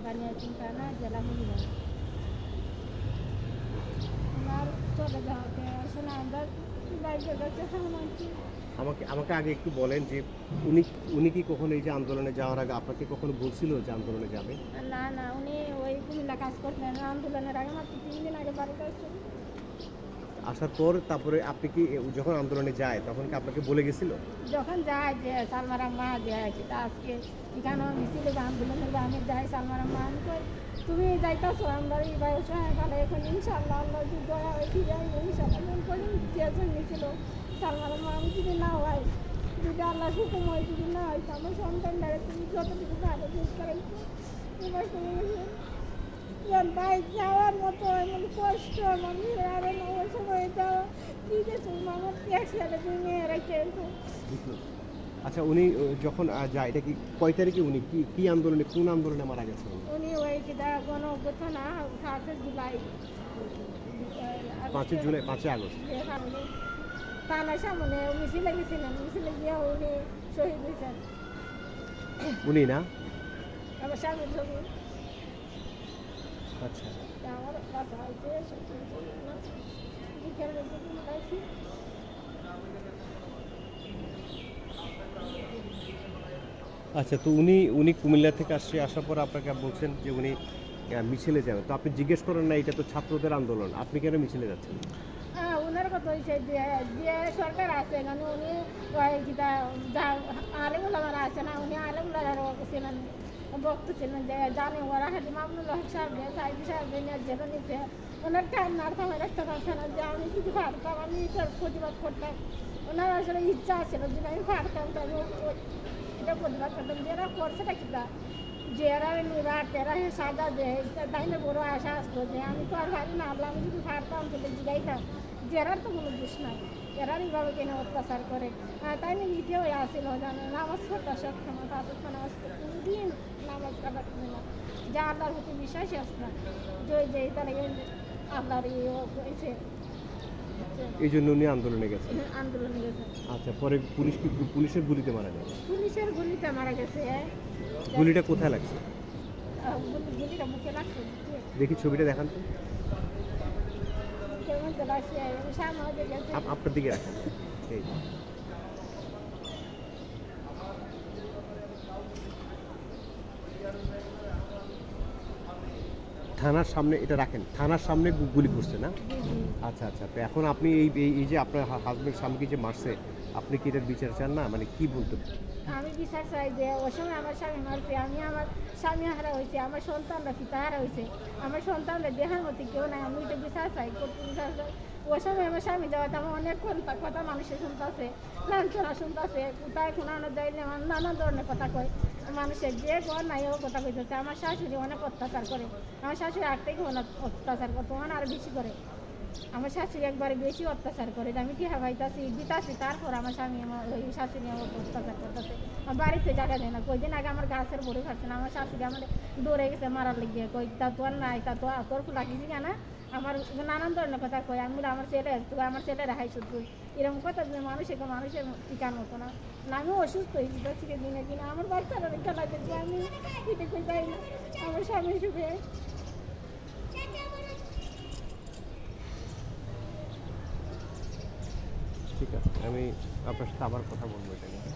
বানিয়াচিং থানা, জেলা হবিগঞ্জ। আমার চলে যাওয়াতে আসলে আমরা বাইকের কাছে হামাচ্ছি। আমাকে আগে একটু বলেন যে উনি কি কখনো এই যে আন্দোলনে যাওয়ার আগে আপনাকে কখনো বলছিল যে আন্দোলনে যাবে? না না, উনি ওই কুমিল্লা কাজ করতেন আন্দোলনের আগে, মাত্র 3 দিন আগে বাড়িতে আসছেন। আসার পর তারপরে আপনি কি যখন আন্দোলনে যায় তখন কি আপনাকে বলে গেছিল? যখন যায় যে সালমার আম্মা যায় তা আজকে এখানে মিছিলে আন্দোলনের আমি যাই, সালমার আম্মা আমি কই তুমি যাইতেছো আমরা এই বয়স তাহলে এখন ইনশাল্লাহ আল্লাহ যদি দয়া হয় কি যাই ইনশাল্লাহ মন করে দিয়েছেন মিছিল। সালমার আম্মা আমি যদি না হয়, যদি আল্লাহ হুকুম হয়, যদি না হয় আমার সন্তানটারে তুমি যতটুকু ভালো চেষ্টা করাইছো এবার করে গেছে। বাইক যাওয়ার মতো এমন কষ্ট মানুষের আরো নয় সময় যাওয়া কি যে তুমি আমার একসাথে তুমি মেয়ে রেখেছো। আচ্ছা, উনি যখন যায় এটা কি কয় তারিখে উনি কি আন্দোলনে কোন আন্দোলনে মারা গেছেন? উনি ওই কিটা গণ অভ্যুত্থান 7 জুলাই 5 জুলাই 5 আগস্ট থানার সামনে মিছিলে গেছিলেন, মিছিলে গিয়ে উনি শহীদ হয়েছেন। উনি না আমার স্বামীর ছবি। আচ্ছা আমার বাসা হয়েছে বিকেলের দিকে মোটাইছি। আচ্ছা, তো উনি কুমিল্লা থেকে আসার পর আপনাকে বলছেন যে উনি মিছিলে যাবেন, তো আপনি জিজ্ঞেস করেন না এটা তো ছাত্রদের আন্দোলন, আপনি কেন মিছিলে যাচ্ছেন? হ্যাঁ, ওনার কথা হয়েছে যে সরকার আছে মানে উনি কিটা আলেমুল আমার আছে না, উনি আলেমুল ছিলেন, বক্ত ছিলেন যে জানে ওরা হাজি মামুনুল হক সাহেব সাহেব সাহেব জেলে নিচ্ছে, ওনার টাইম না থামায় রাখতে পারছে না যে আমি কিছু পারতাম, আমি এটার প্রতিবাদ করতাম। ওনার আসলে ইচ্ছা ছিল যে আমি পারতাম, তবে এটা প্রতিবাদ করতাম। যারা করছেটা কিটা যারা নিবা তেরা সাজা দেয় তাই না, বড় আশা আসতো যে আমি তো আর পারি না, আমি যদি পারতাম তাহলে জিগাইতাম। জেরার তো কোনো দোষ নাই, এরার এইভাবে কেন অত্যাচার করে। তাই না ইটেও আসছিল জানো নামাজ পড়তে সক্ষম তাদের নামাজ কোনদিন নামাজ কাটাতে না, যা আল্লাহর প্রতি বিশ্বাসই আস না যে তারা আল্লাহর হয়েছে, এই জন্য উনি আন্দোলনে গেছে। আন্দোলনে গেছে। আচ্ছা, পরে পুলিশের গুলিতে মারা গেছে? পুলিশের গুলিতে মারা গেছে। গুলিটা কোথায় লাগছে? গুলিটা মুখে লাগছে। দেখি ছবিটা দেখান তো। কেমন তো লাগছে সামনে গেছে। আপনার দিকে রাখেন। এই থানার সামনে এটা রাখেন, থানার সামনে গুলি করছে না? আচ্ছা আচ্ছা, তো এখন আপনি এই যে আপনার হাজবেন্ড স্বামীকে যে মারছে, আপনি কি এটার বিচার চান না, মানে কি বলতে? আমি বিচার চাই যে ওই সময় আমার স্বামী মারছে, আমি আমার স্বামী হারা হয়েছে, আমার সন্তানরা পিতা হারা হয়েছে, আমার সন্তানরা দেখার মতো কেউ নাই, আমি এটা বিচার চাই, করতে বিচার চাই। ওই সময় আমার স্বামী যাওয়াতে আমার অনেক কথা মানুষের শুনতেছে, লাঞ্ছনা শুনতেছে, কোথায় কোনানো যাইলে আমার নানা ধরনের কথা কয় মানুষের, যে ঘর নাই ও কথা কইতেছে। আমার শাশুড়ি অনেক অত্যাচার করে, আমার শাশুড়ি আগ থেকে অনেক অত্যাচার করতো, অনেক আরো বেশি করে। আমার শাশুড়ি একবারে বেশি অত্যাচার করে, আমি কি হাবাইতাছি দিতাছি, তারপর আমার স্বামী আমার ওই শাশুড়ি আমার অত্যাচার করতেছে, আমার বাড়িতে জায়গা দেয় না। কয়দিন আগে আমার গাছের বড়ি খাচ্ছে না, আমার শাশুড়ি আমার দৌড়ে গেছে মারার লেগে, কই তা তোর নাই, তা তো তোর ফুলা কিছু না, আমার নানান ধরনের কথা কয়। আমি আমার ছেলে তুই আমার ছেলেরা হাই শুধু এরকম কথা মানুষের টিকার মতো না। আমি অসুস্থ হয়ে যেতেছি দিনে দিনে, আমার বাচ্চারা খেলা দেখছি, আমি এটা কই পাই না, আমার স্বামী সুখে। ঠিক আছে, আমি আপনার সাথে আবার কথা বলবো এটা নিয়ে।